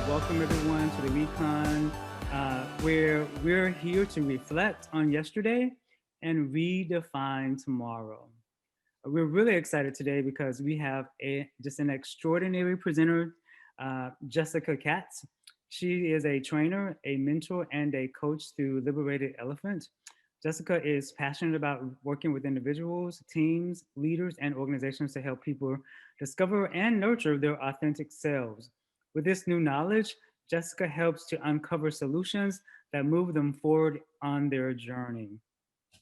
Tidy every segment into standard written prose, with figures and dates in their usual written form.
Welcome everyone to the Recon, where we're here to reflect on yesterday and redefine tomorrow. We're really excited today because we have just an extraordinary presenter, Jessica Katz. She is a trainer, a mentor, and a coach through Liberated Elephant. Jessica is passionate about working with individuals, teams, leaders, and organizations to help people discover and nurture their authentic selves. With this new knowledge, Jessica helps to uncover solutions that move them forward on their journey.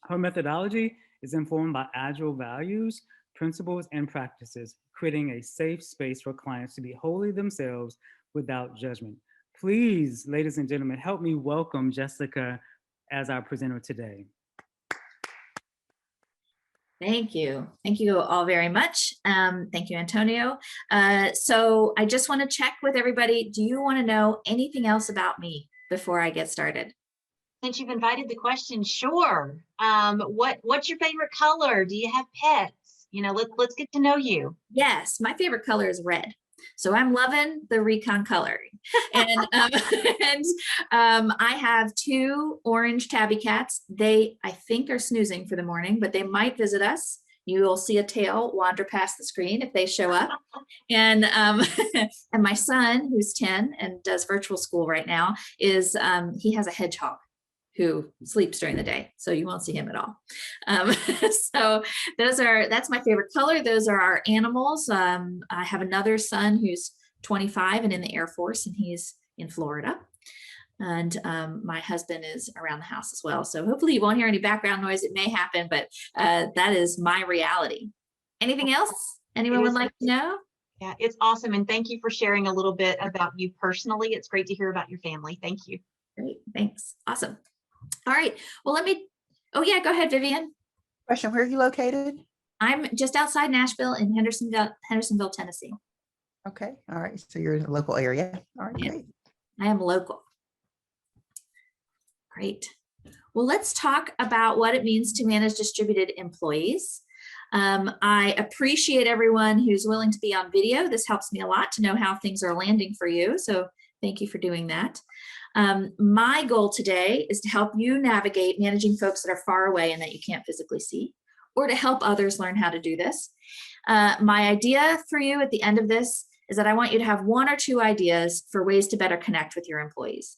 Her methodology is informed by agile values, principles, and practices, creating a safe space for clients to be wholly themselves without judgment. Please, ladies and gentlemen, help me welcome Jessica as our presenter today. Thank you. Thank you all very much. Thank you, Antonio. So I just want to check with everybody. Do you want to know anything else about me before I get started? Since you've invited the question, sure. What's your favorite color? Do you have pets? You know, let's get to know you. Yes, my favorite color is red. So I'm loving the Recon coloring. And, I have two orange tabby cats. They, I think, are snoozing for the morning, but they might visit us. You will see a tail wander past the screen if they show up. And and my son, who's 10 and does virtual school right now, is he has a hedgehog who sleeps during the day, so you won't see him at all. So that's my favorite color. Those are our animals. I have another son who's 25 and in the Air Force, and he's in Florida. And my husband is around the house as well. So hopefully you won't hear any background noise. It may happen, but that is my reality. Anything else anyone would like to know? Yeah, it's awesome. And thank you for sharing a little bit about you personally. It's great to hear about your family. Thank you. Great, thanks. Awesome. All right, well, oh yeah, go ahead, Vivian. Question, where are you located? I'm just outside Nashville in Hendersonville, Tennessee. Okay, all right, so you're in the local area. All right, Yeah. great. I am local. Great. Well, let's talk about what it means to manage distributed employees. I appreciate everyone who's willing to be on video. This helps me a lot to know how things are landing for you, so thank you for doing that. My goal today is to help you navigate managing folks that are far away and that you can't physically see, or to help others learn how to do this. My idea for you at the end of this is that I want you to have one or two ideas for ways to better connect with your employees.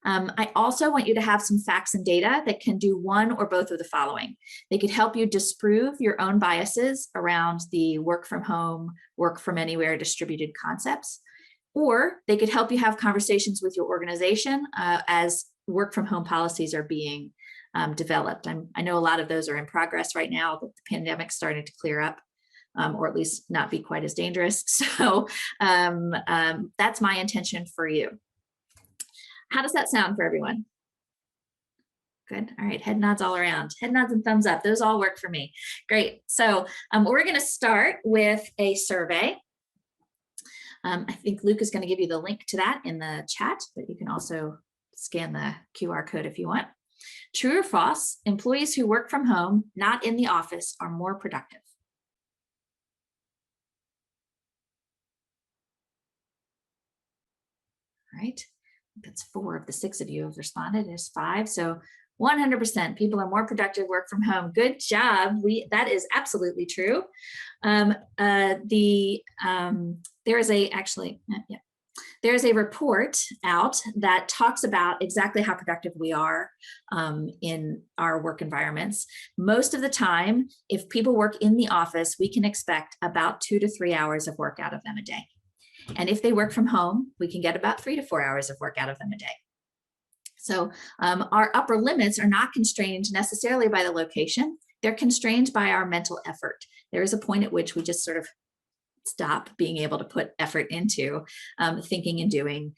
I also want you to have some facts and data that can do one or both of the following. They could help you disprove your own biases around the work from home, work from anywhere distributed concepts, or they could help you have conversations with your organization as work from home policies are being developed. I know a lot of those are in progress right now, but the pandemic's starting to clear up, or at least not be quite as dangerous. So that's my intention for you. How does that sound for everyone? Good. All right. Head nods all around. Head nods and thumbs up. Those all work for me. Great. So we're going to start with a survey. I think Luke is going to give you the link to that in the chat, but you can also scan the QR code if you want. True or false, employees who work from home, not in the office, are more productive. All right. That's 4 of the 6 of you have responded. There's 5. So 100% people are more productive work from home. Good job. That is absolutely true. There's a report out that talks about exactly how productive we are in our work environments. Most of the time, if people work in the office, we can expect about 2 to 3 hours of work out of them a day. And if they work from home, we can get about 3 to 4 hours of work out of them a day. So our upper limits are not constrained necessarily by the location. They're constrained by our mental effort. There is a point at which we just sort of stop being able to put effort into thinking and doing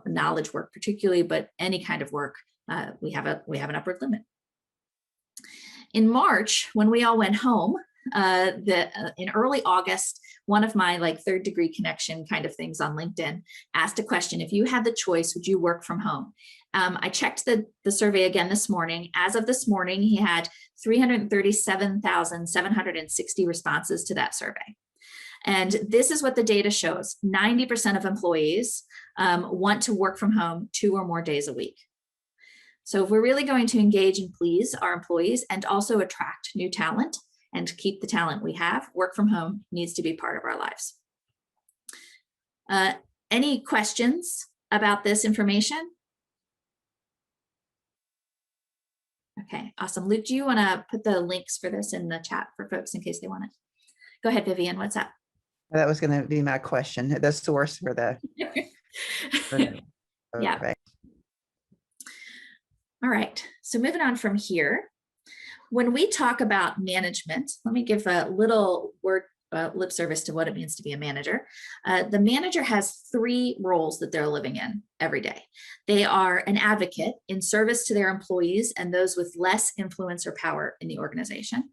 knowledge work particularly, but any kind of work, we have an upward limit. In March, when we all went home, in early August, one of my third degree connection kind of things on LinkedIn asked a question: if you had the choice, would you work from home? I checked the survey again this morning. As of this morning, he had 337,760 responses to that survey. And this is what the data shows. 90% of employees want to work from home 2 or more days a week. So if we're really going to engage and please our employees and also attract new talent and keep the talent we have, work from home needs to be part of our lives. Any questions about this information? Okay, awesome. Luke, do you want to put the links for this in the chat for folks in case they want it? Go ahead, Vivian, what's up? That was going to be my question. The source for the. Yeah. All right, so moving on from here. When we talk about management, let me give a little word lip service to what it means to be a manager. The manager has 3 roles that they're living in every day. They are an advocate in service to their employees and those with less influence or power in the organization.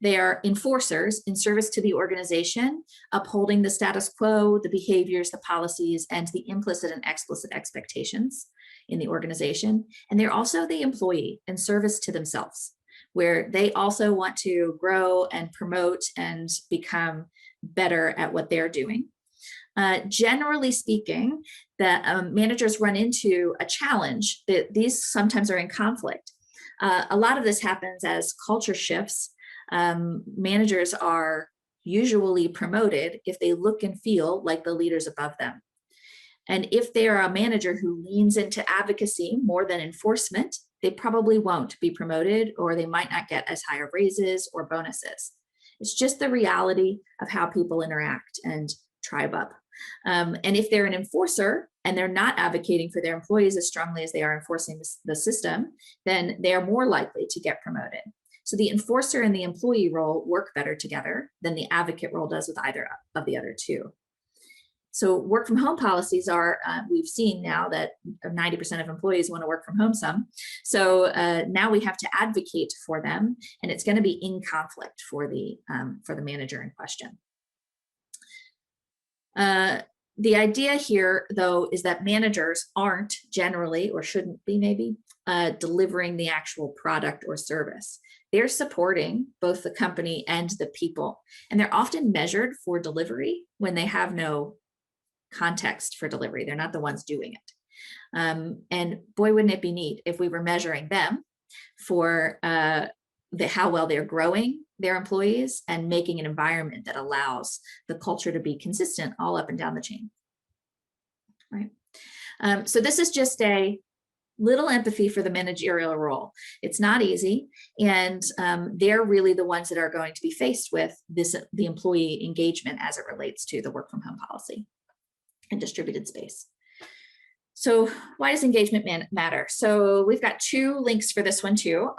They are enforcers in service to the organization, upholding the status quo, the behaviors, the policies, and the implicit and explicit expectations in the organization. And they're also the employee in service to themselves, where they also want to grow and promote and become better at what they're doing. Generally speaking, the managers run into a challenge that these sometimes are in conflict. A lot of this happens as culture shifts. Managers are usually promoted if they look and feel like the leaders above them. And if they are a manager who leans into advocacy more than enforcement, they probably won't be promoted, or they might not get as high of raises or bonuses. It's just the reality of how people interact and tribe up. And if they're an enforcer and they're not advocating for their employees as strongly as they are enforcing the system, then they are more likely to get promoted. So the enforcer and the employee role work better together than the advocate role does with either of the other two. So work from home policies are, we've seen now that 90% of employees want to work from home some. So now we have to advocate for them, and it's going to be in conflict for the manager in question. The idea here, though, is that managers aren't generally, or shouldn't be maybe, delivering the actual product or service. They're supporting both the company and the people, and they're often measured for delivery when they have no context for delivery. They're not the ones doing it. And boy, wouldn't it be neat if we were measuring them for how well they're growing their employees and making an environment that allows the culture to be consistent all up and down the chain. Right. So this is just a little empathy for the managerial role. It's not easy, and they're really the ones that are going to be faced with the employee engagement as it relates to the work from home policy and distributed space. So why does engagement matter? So we've got 2 links for this one too.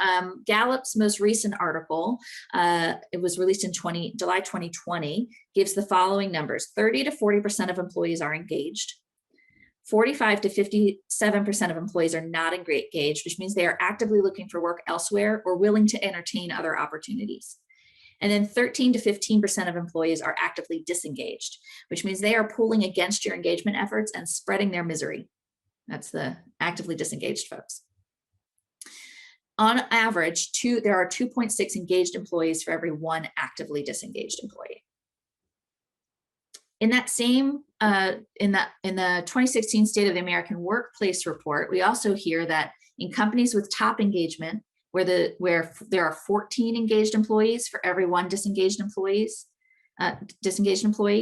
Gallup's most recent article, it was released in July 2020, gives the following numbers. 30 to 40% of employees are engaged. 45 to 57% of employees are not engaged, which means they are actively looking for work elsewhere or willing to entertain other opportunities. And then 13 to 15% of employees are actively disengaged, which means they are pulling against your engagement efforts and spreading their misery. That's the actively disengaged folks. On average, there are 2.6 engaged employees for every 1 actively disengaged employee. In that same, in the 2016 State of the American Workplace report, we also hear that in companies with top engagement, where there are 14 engaged employees for every 1 disengaged employee,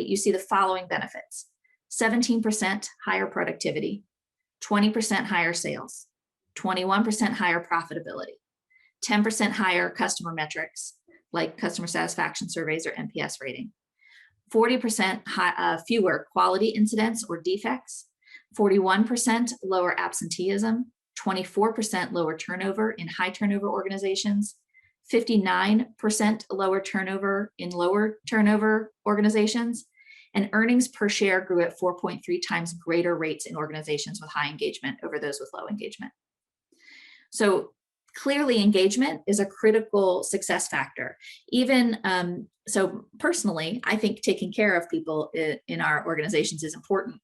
you see the following benefits: 17% higher productivity, 20% higher sales, 21% higher profitability, 10% higher customer metrics like customer satisfaction surveys or NPS rating, 40% fewer quality incidents or defects, 41% lower absenteeism, 24% lower turnover in high turnover organizations, 59% lower turnover in lower turnover organizations, and earnings per share grew at 4.3 times greater rates in organizations with high engagement over those with low engagement. So clearly engagement is a critical success factor. Even so personally, I think taking care of people in our organizations is important.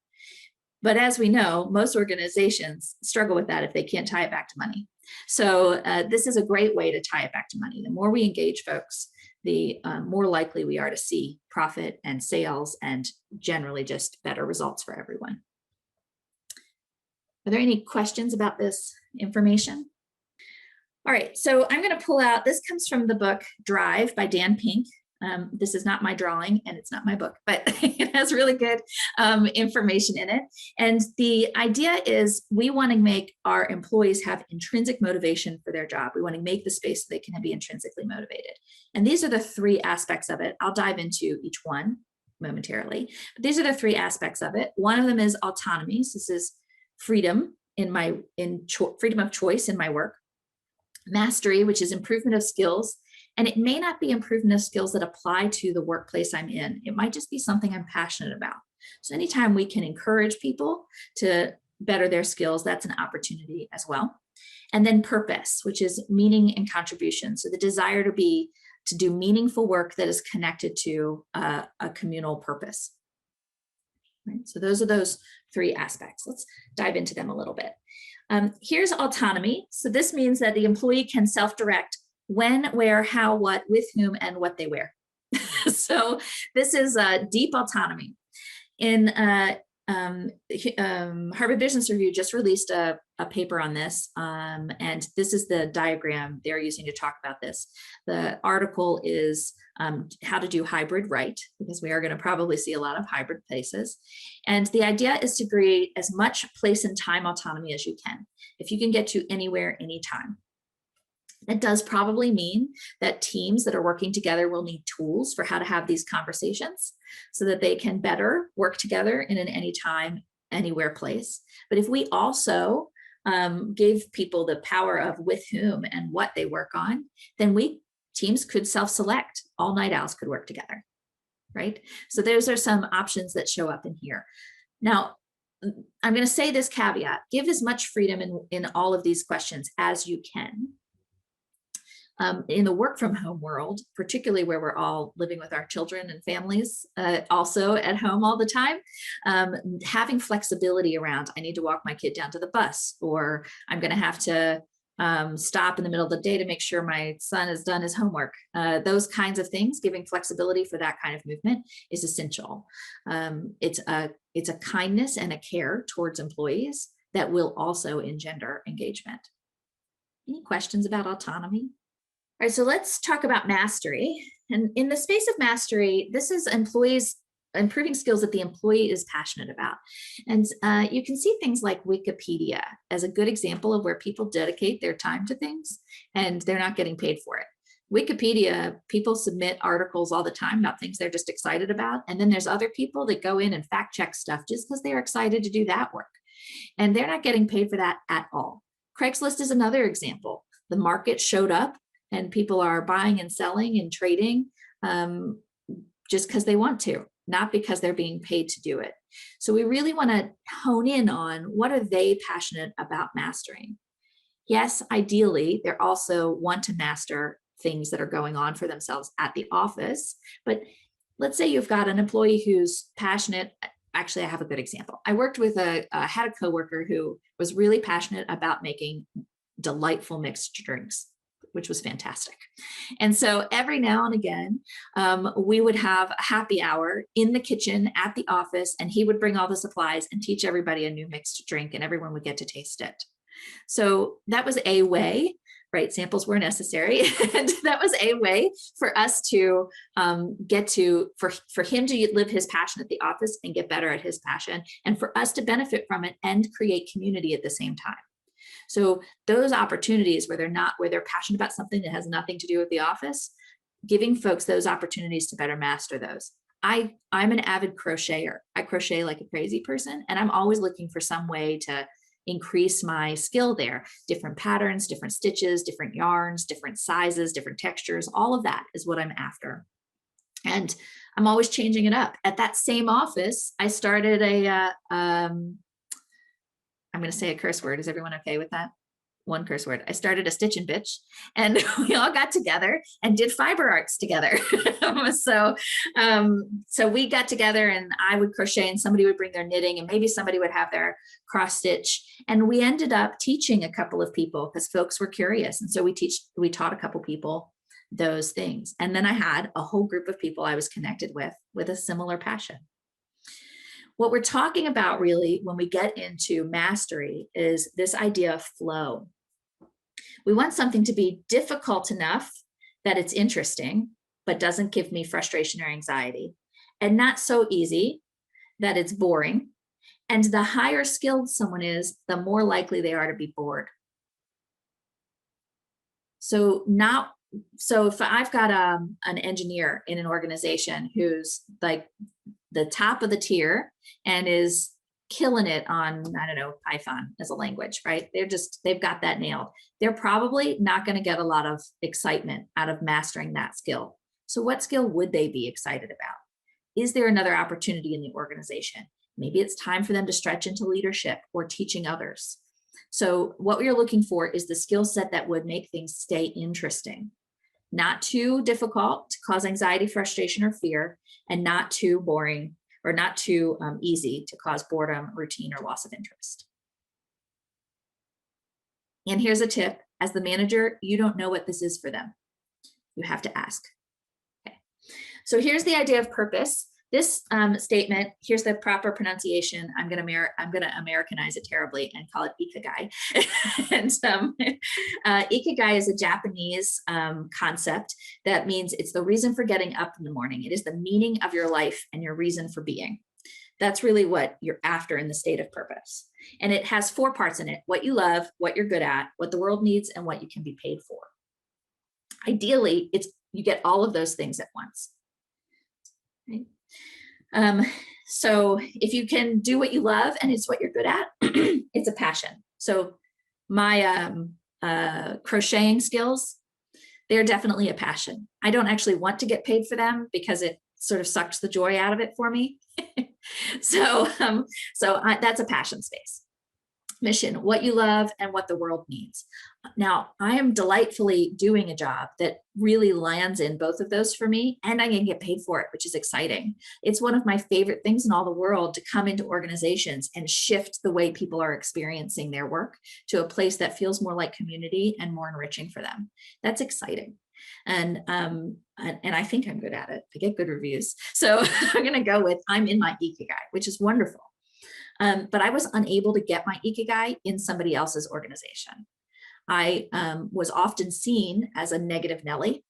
But as we know, most organizations struggle with that if they can't tie it back to money. So this is a great way to tie it back to money. The more we engage folks, the more likely we are to see profit and sales and generally just better results for everyone. Are there any questions about this information? All right, so I'm going to pull out, this comes from the book Drive by Dan Pink. This is not my drawing and it's not my book, but it has really good information in it. And the idea is we want to make our employees have intrinsic motivation for their job. We want to make the space so they can be intrinsically motivated. And these are the three aspects of it. I'll dive into each one momentarily. But these are the three aspects of it. One of them is autonomy. So this is freedom freedom of choice in my work. Mastery, which is improvement of skills. And it may not be improvement of skills that apply to the workplace I'm in. It might just be something I'm passionate about. So anytime we can encourage people to better their skills, that's an opportunity as well. And then purpose, which is meaning and contribution. So the desire to do meaningful work that is connected to a communal purpose. Right? So those are those three aspects. Let's dive into them a little bit. Here's autonomy. So this means that the employee can self-direct when, where, how, what, with whom, and what they wear. So this is deep autonomy. In Harvard Business Review just released a paper on this, and this is the diagram they're using to talk about this. The article is how to do hybrid right, because we are going to probably see a lot of hybrid places. And the idea is to create as much place and time autonomy as you can. If you can get to anywhere, anytime. That does probably mean that teams that are working together will need tools for how to have these conversations so that they can better work together in an anytime, anywhere place. But if we also gave people the power of with whom and what they work on, then teams could self-select. All night owls could work together, right? So those are some options that show up in here. Now, I'm going to say this caveat: give as much freedom in all of these questions as you can. In the work from home world, particularly where we're all living with our children and families, also at home all the time, having flexibility around, I need to walk my kid down to the bus, or I'm going to have to stop in the middle of the day to make sure my son has done his homework. Those kinds of things, giving flexibility for that kind of movement is essential. It's a kindness and a care towards employees that will also engender engagement. Any questions about autonomy? All right, so let's talk about mastery. And in the space of mastery, this is employees improving skills that the employee is passionate about. And you can see things like Wikipedia as a good example of where people dedicate their time to things and they're not getting paid for it. Wikipedia, people submit articles all the time about things they're just excited about. And then there's other people that go in and fact check stuff just because they're excited to do that work. And they're not getting paid for that at all. Craigslist is another example. The market showed up and people are buying and selling and trading just because they want to, not because they're being paid to do it. So we really want to hone in on what are they passionate about mastering. Yes, ideally, they also want to master things that are going on for themselves at the office. But let's say you've got an employee who's passionate. Actually, I have a good example. I worked with had a coworker who was really passionate about making delightful mixed drinks, which was fantastic. And so every now and again, we would have a happy hour in the kitchen at the office, and he would bring all the supplies and teach everybody a new mixed drink, and everyone would get to taste it. So that was a way, right? Samples were necessary. And that was a way for us to for him to live his passion at the office and get better at his passion, and for us to benefit from it and create community at the same time. So those opportunities where they're passionate about something that has nothing to do with the office, giving folks those opportunities to better master those. I'm an avid crocheter. I crochet like a crazy person, and I'm always looking for some way to increase my skill there. Different patterns, different stitches, different yarns, different sizes, different textures, all of that is what I'm after. And I'm always changing it up. At that same office, I started I'm going to say a curse word. Is everyone okay with that? One curse word. I started a stitch and bitch, and we all got together and did fiber arts together. So we got together, and I would crochet, and somebody would bring their knitting, and maybe somebody would have their cross stitch. And we ended up teaching a couple of people because folks were curious. And so we taught a couple people those things. And then I had a whole group of people I was connected with a similar passion. What we're talking about really when we get into mastery is this idea of flow. We want something to be difficult enough that it's interesting, but doesn't give me frustration or anxiety, and not so easy that it's boring. And the higher skilled someone is, the more likely they are to be bored. So if I've got an engineer in an organization who's like the top of the tier and is killing it on, I don't know, Python as a language, right? They've got that nailed. They're probably not going to get a lot of excitement out of mastering that skill. So what skill would they be excited about? Is there another opportunity in the organization? Maybe it's time for them to stretch into leadership or teaching others. So what we are looking for is the skill set that would make things stay interesting, not too difficult to cause anxiety, frustration, or fear, and not too boring or not too easy to cause boredom, routine, or loss of interest. And here's a tip. As the manager, you don't know what this is for them. You have to ask. Okay. So here's the idea of purpose. This statement, here's the proper pronunciation. I'm going to Americanize it terribly and call it ikigai. And ikigai is a Japanese concept that means it's the reason for getting up in the morning. It is the meaning of your life and your reason for being. That's really what you're after in the state of purpose. And it has 4 parts in it: what you love, what you're good at, what the world needs, and what you can be paid for. Ideally, you get all of those things at once. Right? So if you can do what you love and it's what you're good at, it's a passion. So my crocheting skills, they're definitely a passion. I don't actually want to get paid for them because it sort of sucks the joy out of it for me. So that's a passion space. Mission, what you love and what the world needs. Now, I am delightfully doing a job that really lands in both of those for me, and I can get paid for it, which is exciting. It's one of my favorite things in all the world to come into organizations and shift the way people are experiencing their work to a place that feels more like community and more enriching for them. That's exciting. And I think I'm good at it. I get good reviews. So I'm going to go with I'm in my ikigai, which is wonderful. But I was unable to get my ikigai in somebody else's organization. I was often seen as a negative Nelly.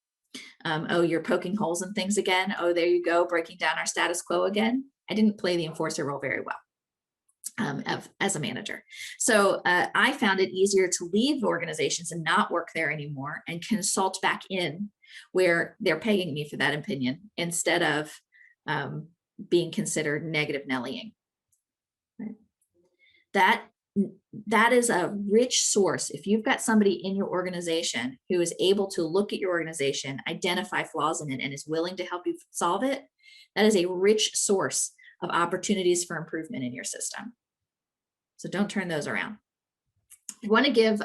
Oh, you're poking holes in things again. Oh, there you go, breaking down our status quo again. I didn't play the enforcer role very well as a manager. So I found it easier to leave organizations and not work there anymore and consult back in where they're paying me for that opinion instead of being considered negative Nellying. That is a rich source. If you've got somebody in your organization who is able to look at your organization, identify flaws in it, and is willing to help you solve it, that is a rich source of opportunities for improvement in your system. So don't turn those around. I want to give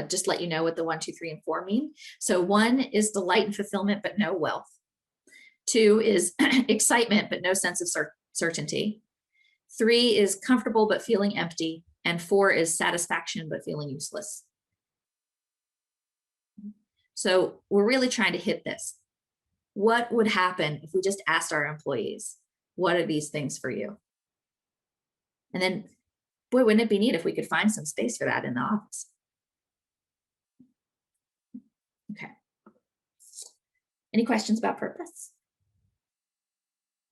just let you know what the 1, 2, 3, and 4 mean. So 1 is delight and fulfillment, but no wealth. 2 is excitement, but no sense of certainty. 3 is comfortable but feeling empty, and 4 is satisfaction but feeling useless. So we're really trying to hit this. What would happen if we just asked our employees, what are these things for you? And then, boy, wouldn't it be neat if we could find some space for that in the office? Okay. Any questions about purpose?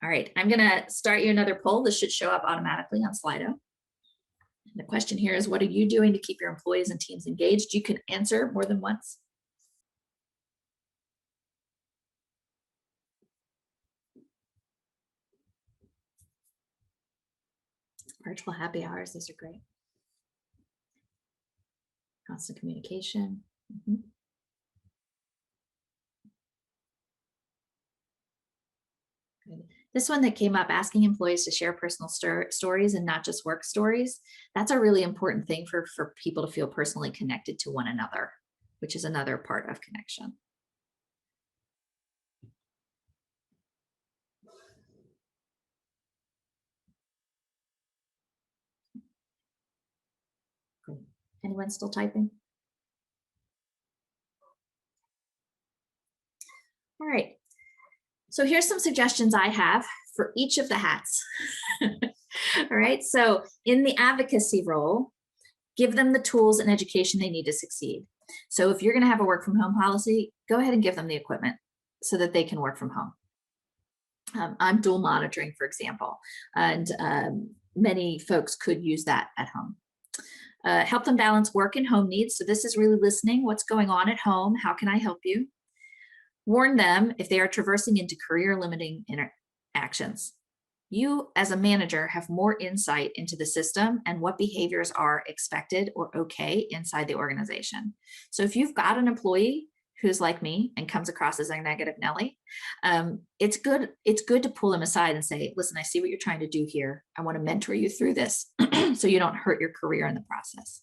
All right, I'm going to start you another poll. This should show up automatically on Slido. The question here is, what are you doing to keep your employees and teams engaged? You can answer more than once. Virtual happy hours, those are great. Constant communication. Mm-hmm. Good. This one that came up, asking employees to share personal stories and not just work stories. That's a really important thing for people to feel personally connected to one another, which is another part of connection. Great. Anyone still typing? All right. So here's some suggestions I have for each of the hats. All right. So in the advocacy role, give them the tools and education they need to succeed. So if you're going to have a work from home policy, go ahead and give them the equipment so that they can work from home. I'm dual monitoring, for example, and many folks could use that at home. Help them balance work and home needs. So this is really listening. What's going on at home? How can I help you? Warn them if they are traversing into career limiting interactions. You as a manager have more insight into the system and what behaviors are expected or okay inside the organization. So if you've got an employee who's like me and comes across as a negative Nelly, it's good to pull them aside and say, listen, I see what you're trying to do here. I want to mentor you through this so you don't hurt your career in the process.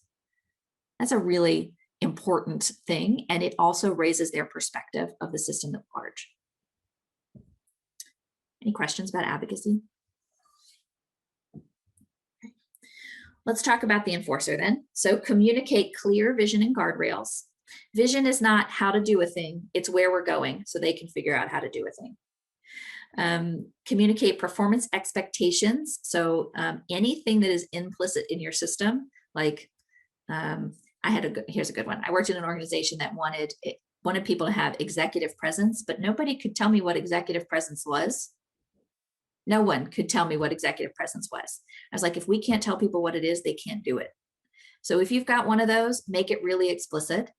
That's a really important thing, and it also raises their perspective of the system at large. Any questions about advocacy? Let's talk about the enforcer then. So communicate clear vision and guardrails. Vision is not how to do a thing, it's where we're going so they can figure out how to do a thing. Communicate performance expectations. So anything that is implicit in your system, like here's a good one. I worked in an organization that wanted people to have executive presence, but nobody could tell me what executive presence was. No one could tell me what executive presence was. I was like, if we can't tell people what it is, they can't do it. So if you've got one of those, make it really explicit.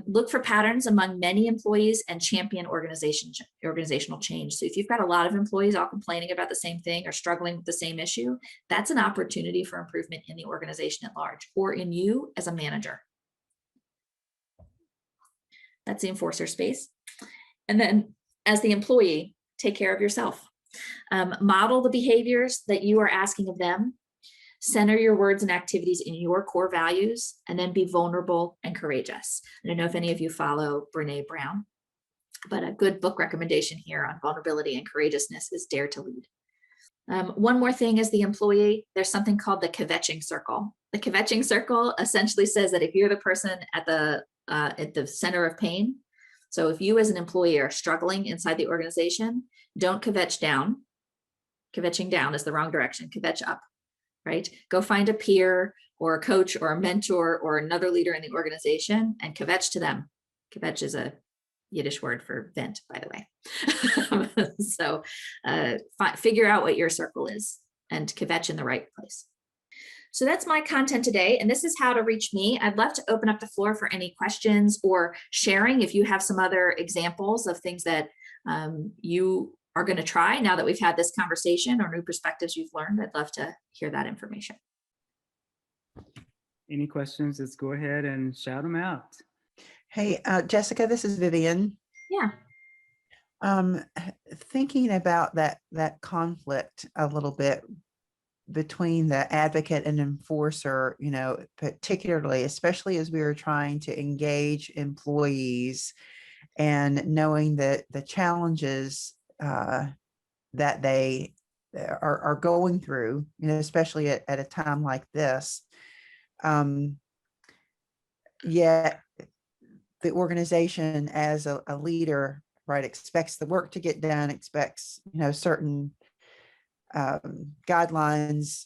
Look for patterns among many employees and champion organizational change. So if you've got a lot of employees all complaining about the same thing or struggling with the same issue, that's an opportunity for improvement in the organization at large or in you as a manager. That's the enforcer space. And then as the employee, take care of yourself. Model the behaviors that you are asking of them. Center your words and activities in your core values, and then be vulnerable and courageous. I don't know if any of you follow Brene Brown, but a good book recommendation here on vulnerability and courageousness is Dare to Lead. One more thing as the employee, there's something called the kvetching circle. The kvetching circle essentially says that if you're the person at the center of pain, so if you as an employee are struggling inside the organization, don't kvetch down. Kvetching down is the wrong direction. Kvetch up, right? Go find a peer or a coach or a mentor or another leader in the organization and kvetch to them. Kvetch is a Yiddish word for vent, by the way. So figure out what your circle is and kvetch in the right place. So that's my content today, and this is how to reach me. I'd love to open up the floor for any questions or sharing if you have some other examples of things that you are going to try now that we've had this conversation or new perspectives you've learned. I'd love to hear that information. Any questions, just go ahead and shout them out. Hey, Jessica, this is Vivian. Yeah. Thinking about that conflict a little bit between the advocate and enforcer, particularly, especially as we were trying to engage employees and knowing that the challenges that they are going through, especially at a time like this. Yet the organization as a leader, right, expects the work to get done, expects, certain guidelines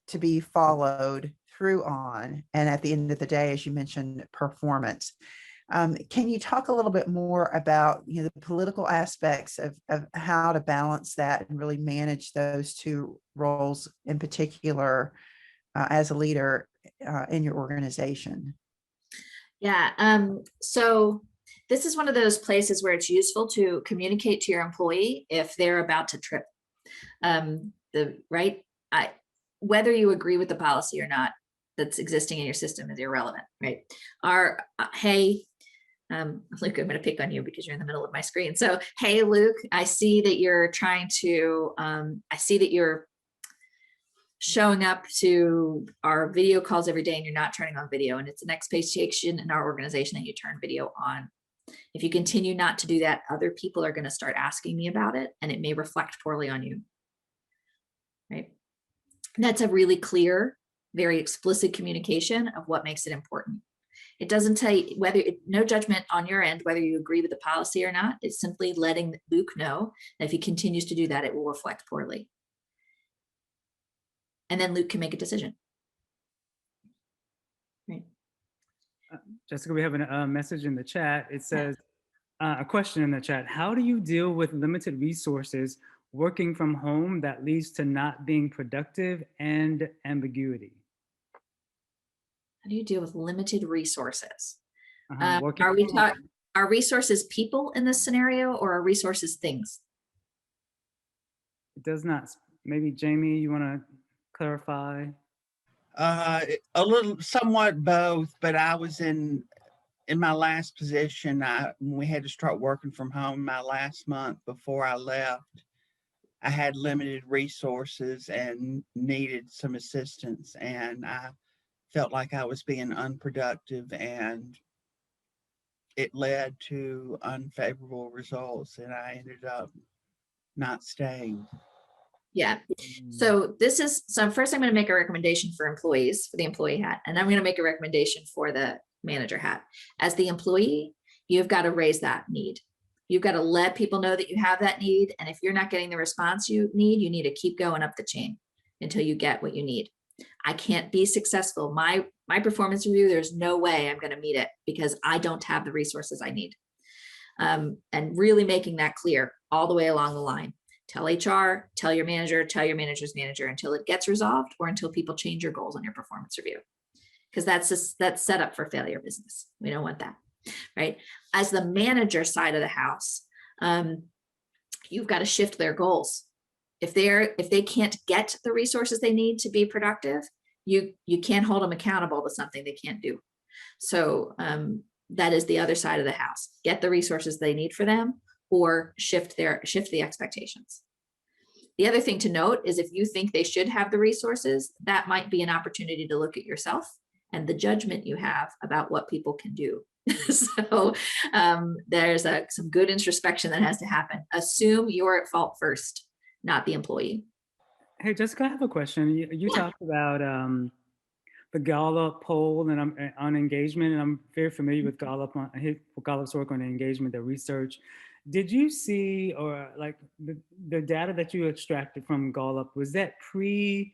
to be followed through on. And at the end of the day, as you mentioned, performance. Can you talk a little bit more about the political aspects of how to balance that and really manage those two roles in particular as a leader in your organization? Yeah. So this is one of those places where it's useful to communicate to your employee if they're about to trip. Whether you agree with the policy or not that's existing in your system is irrelevant, right? Hey, Luke, I'm going to pick on you because you're in the middle of my screen. So, hey, Luke, I see that you're showing up to our video calls every day and you're not turning on video, and it's an expectation in our organization that you turn video on. If you continue not to do that, other people are going to start asking me about it, and it may reflect poorly on you, right? That's a really clear, very explicit communication of what makes it important. It doesn't tell you whether, no judgment on your end, whether you agree with the policy or not. It's simply letting Luke know that if he continues to do that, it will reflect poorly. And then Luke can make a decision. Right. Jessica, we have a message in the chat. It says, a question in the chat. How do you deal with limited resources working from home that leads to not being productive and ambiguity? How do you deal with limited resources? Working Are we from home. talking, are resources people in this scenario, or are resources things? It does not. Maybe Jamie, you want to clarify? A little, somewhat both, but I was in my last position. When we had to start working from home my last month before I left, I had limited resources and needed some assistance, and I felt like I was being unproductive, and it led to unfavorable results, and I ended up not staying. Yeah. So first I'm going to make a recommendation for employees, for the employee hat, and I'm going to make a recommendation for the manager hat. As the employee, you've got to raise that need. You've got to let people know that you have that need. And if you're not getting the response you need to keep going up the chain until you get what you need. I can't be successful. My performance review, there's no way I'm going to meet it because I don't have the resources I need. And really making that clear all the way along the line. Tell HR, tell your manager, tell your manager's manager until it gets resolved or until people change your goals on your performance review. Because that's set up for failure business. We don't want that, right? As the manager side of the house, you've got to shift their goals. If they can't get the resources they need to be productive, you can't hold them accountable to something they can't do. So that is the other side of the house. Get the resources they need for them, or shift the expectations. The other thing to note is if you think they should have the resources, that might be an opportunity to look at yourself and the judgment you have about what people can do. So there's some good introspection that has to happen. Assume you're at fault first, not the employee. Hey, Jessica, I have a question. You talked about the Gallup poll and on engagement, and I'm very familiar with Gallup's work on engagement, the research. Did you see, or like the data that you extracted from Gallup, was that pre-COVID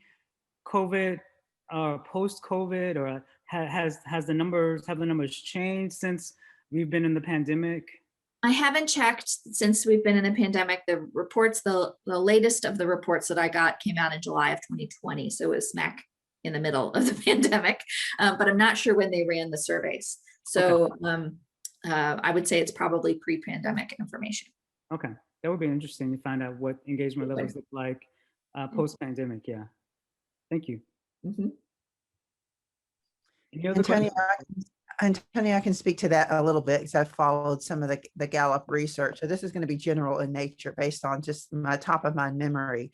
or post-COVID, or have the numbers changed since we've been in the pandemic? I haven't checked since we've been in the pandemic. The reports, the latest of the reports that I got came out in July of 2020. So it was smack in the middle of the pandemic, but I'm not sure when they ran the surveys. So okay. I would say it's probably pre-pandemic information. Okay, that would be interesting to find out what engagement levels look like post-pandemic. Yeah, thank you. Mm-hmm. Any other questions? Antonia, I can speak to that a little bit because I've followed some of the Gallup research. So this is going to be general in nature based on just my top of mind memory.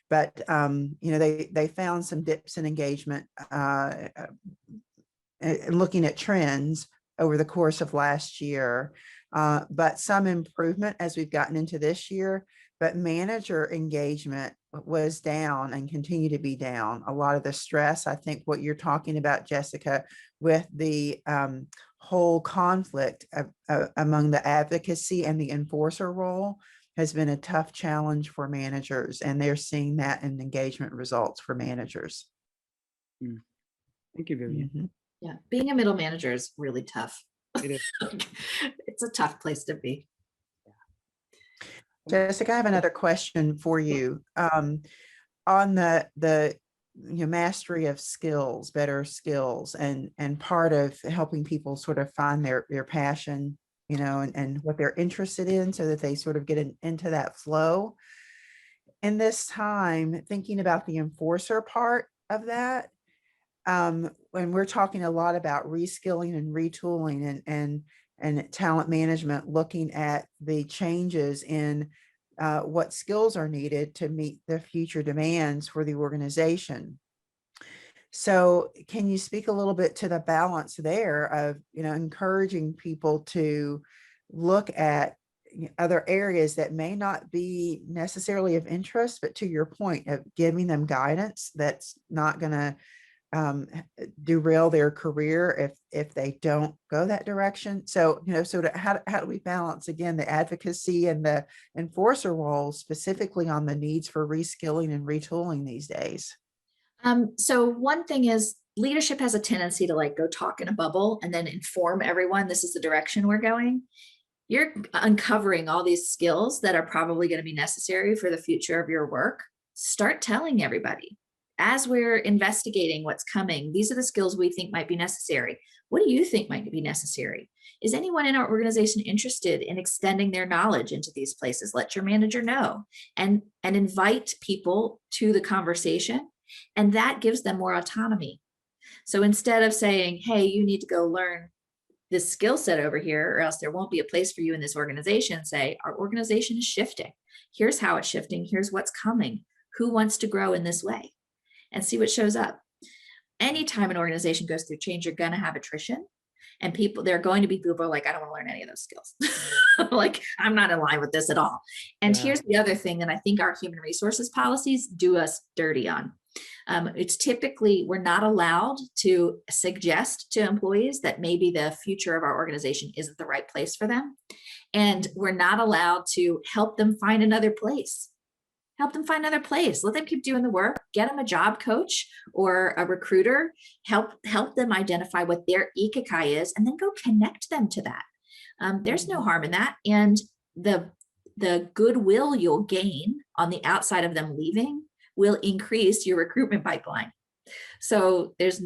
But, they found some dips in engagement looking at trends over the course of last year, but some improvement as we've gotten into this year. But manager engagement was down and continue to be down. A lot of the stress, I think what you're talking about, Jessica, with the whole conflict among the advocacy and the enforcer role has been a tough challenge for managers, and they're seeing that in engagement results for managers. Thank you, Vivian. Mm-hmm. Yeah, being a middle manager is really tough. It is. It's a tough place to be. Jessica, I have another question for you on the mastery of skills, better skills, and part of helping people sort of find their passion, and what they're interested in, so that they sort of get into that flow. In this time, thinking about the enforcer part of that, when we're talking a lot about reskilling and retooling and talent management, looking at the changes in what skills are needed to meet the future demands for the organization. So can you speak a little bit to the balance there of, encouraging people to look at other areas that may not be necessarily of interest, but to your point of giving them guidance that's not going to derail their career if they don't go that direction. So, how do we balance again the advocacy and the enforcer role specifically on the needs for reskilling and retooling these days? So one thing is leadership has a tendency to like go talk in a bubble and then inform everyone this is the direction we're going. You're uncovering all these skills that are probably going to be necessary for the future of your work. Start telling everybody as we're investigating what's coming. These are the skills we think might be necessary. What do you think might be necessary? Is anyone in our organization interested in extending their knowledge into these places? Let your manager know and invite people to the conversation. And that gives them more autonomy. So instead of saying, hey, you need to go learn this skill set over here, or else there won't be a place for you in this organization, say, our organization is shifting. Here's how it's shifting. Here's what's coming. Who wants to grow in this way? And see what shows up. Anytime an organization goes through change, you're going to have attrition. And there are going to be people who are like, I don't want to learn any of those skills. Like, I'm not in line with this at all. And here's the other thing that I think our human resources policies do us dirty on. It's typically, we're not allowed to suggest to employees that maybe the future of our organization isn't the right place for them. And we're not allowed to help them find another place. Help them find another place. Let them keep doing the work. Get them a job coach or a recruiter. Help them identify what their ikigai is, and then go connect them to that. There's no harm in that. And the goodwill you'll gain on the outside of them leaving will increase your recruitment pipeline. So there's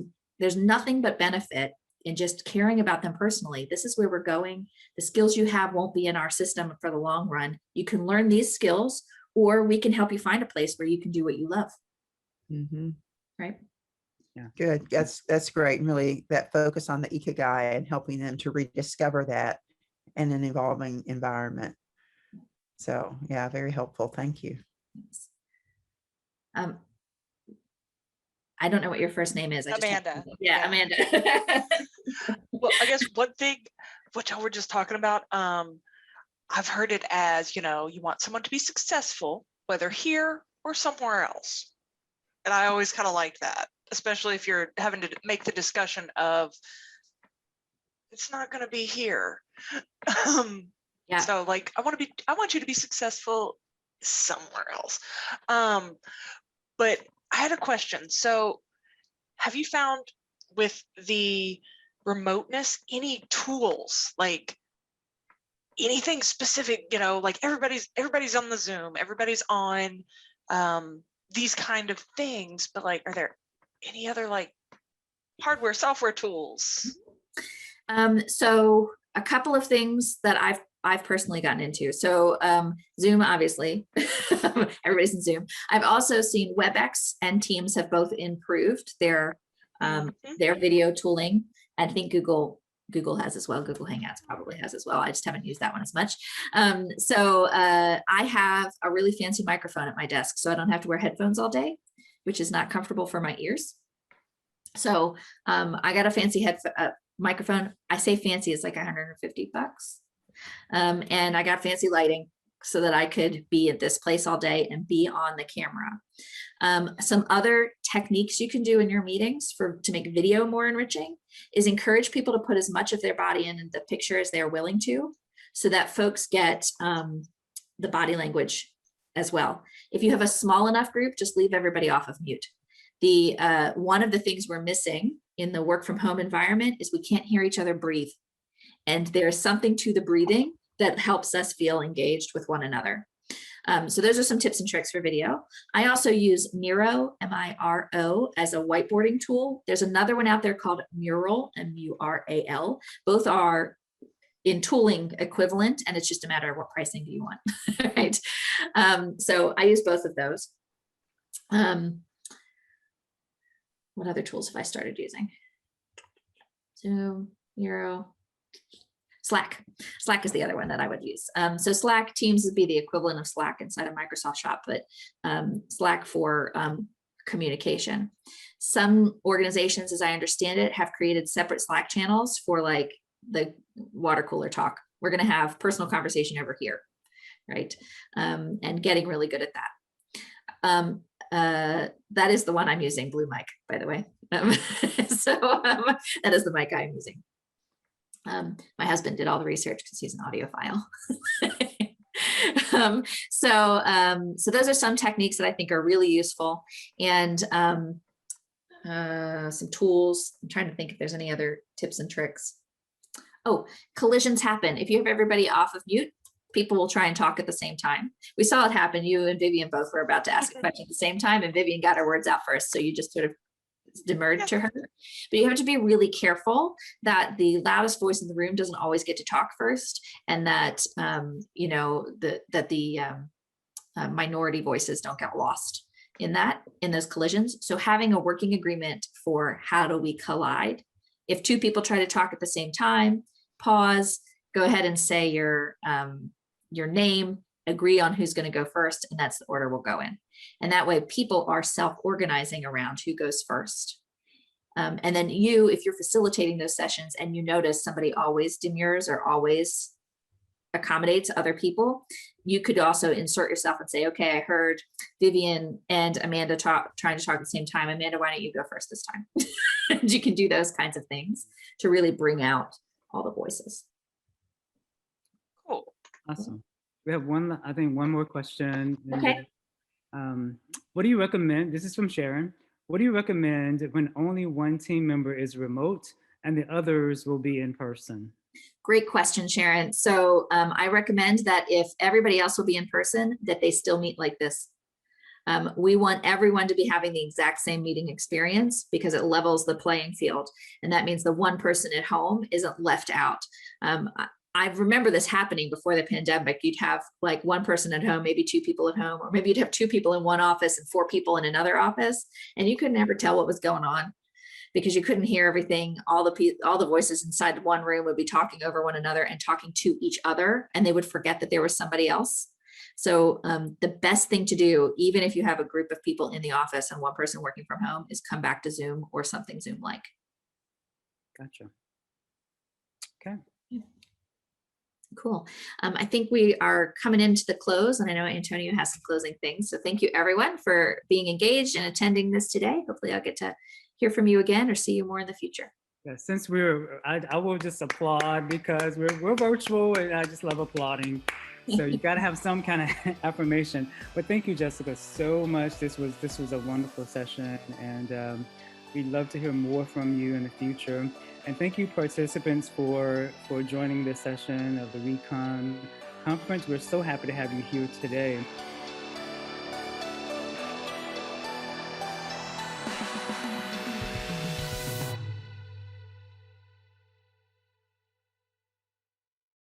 nothing but benefit in just caring about them personally. This is where we're going. The skills you have won't be in our system for the long run. You can learn these skills, or we can help you find a place where you can do what you love. Mm-hmm. Right? Yeah. Good. That's great. And really that focus on the ikigai and helping them to rediscover that in an evolving environment. So yeah, very helpful. Thank you. I don't know what your first name is. Amanda. Yeah, Amanda. Well, I guess one thing, which we're just talking about, I've heard it as, you want someone to be successful, whether here or somewhere else. And I always kind of like that, especially if you're having to make the discussion of, it's not going to be here. Yeah. So like, I want you to be successful somewhere else. But I had a question. So have you found with the remoteness, any tools, like anything specific, like everybody's on the Zoom, everybody's on these kind of things, but like, are there any other like hardware, software tools? So a couple of things that I've personally gotten into. So Zoom, obviously, everybody's in Zoom. I've also seen WebEx and Teams have both improved their video tooling. I think Google has as well. Google Hangouts probably has as well. I just haven't used that one as much. So I have a really fancy microphone at my desk, so I don't have to wear headphones all day, which is not comfortable for my ears. So I got a fancy microphone. I say fancy, it's like $150. And I got fancy lighting so that I could be at this place all day and be on the camera. Some other techniques you can do in your meetings to make video more enriching is encourage people to put as much of their body in the picture as they're willing to, so that folks get the body language as well. If you have a small enough group, just leave everybody off of mute. One of the things we're missing in the work from home environment is we can't hear each other breathe. And there's something to the breathing that helps us feel engaged with one another. So those are some tips and tricks for video. I also use Miro, M-I-R-O, as a whiteboarding tool. There's another one out there called Mural, M-U-R-A-L. Both are in tooling equivalent, and it's just a matter of what pricing do you want, right? So I use both of those. What other tools have I started using? Zoom, Miro, Slack. Slack is the other one that I would use. So Slack, Teams would be the equivalent of Slack inside of Microsoft Shop, but Slack for communication. Some organizations, as I understand it, have created separate Slack channels for like the water cooler talk. We're going to have personal conversation over here, right? And getting really good at that. That is the one I'm using, Blue Mic, by the way. That is the mic I'm using. My husband did all the research because he's an audiophile. So those are some techniques that I think are really useful, and some tools. I'm trying to think if there's any other tips and tricks. Oh, collisions happen. If you have everybody off of mute, people will try and talk at the same time. We saw it happen. You and Vivian both were about to ask a question at the same time, and Vivian got her words out first. So you just sort of demurred to her. But you have to be really careful that the loudest voice in the room doesn't always get to talk first, and that the minority voices don't get lost in those collisions. So having a working agreement for how do we collide. If two people try to talk at the same time, pause, go ahead and say your name, agree on who's going to go first, and that's the order we'll go in. And that way people are self-organizing around who goes first. And then you, if you're facilitating those sessions and you notice somebody always demurs or always accommodates other people, you could also insert yourself and say, okay, I heard Vivian and Amanda trying to talk at the same time. Amanda, why don't you go first this time? And you can do those kinds of things to really bring out all the voices. Cool. Awesome. We have one more question. Okay. What do you recommend? This is from Sharon. What do you recommend when only one team member is remote and the others will be in person? Great question, Sharon. So I recommend that if everybody else will be in person, that they still meet like this. We want everyone to be having the exact same meeting experience because it levels the playing field. And that means the one person at home isn't left out. I remember this happening before the pandemic. You'd have like one person at home, maybe two people at home, or maybe you'd have two people in one office and four people in another office, and you could never tell what was going on because you couldn't hear everything. All the voices inside one room would be talking over one another and talking to each other, and they would forget that there was somebody else. So the best thing to do, even if you have a group of people in the office and one person working from home, is come back to Zoom or something Zoom-like. Gotcha. Okay. Cool. I think we are coming into the close, and I know Antonio has some closing things. So thank you everyone for being engaged and attending this today. Hopefully I'll get to hear from you again or see you more in the future. Yeah, since I will just applaud because we're virtual, and I just love applauding. So you got to have some kind of affirmation. But thank you, Jessica, so much. This was a wonderful session, and we'd love to hear more from you in the future. And thank you, participants, for joining this session of the Recon Conference. We're so happy to have you here today.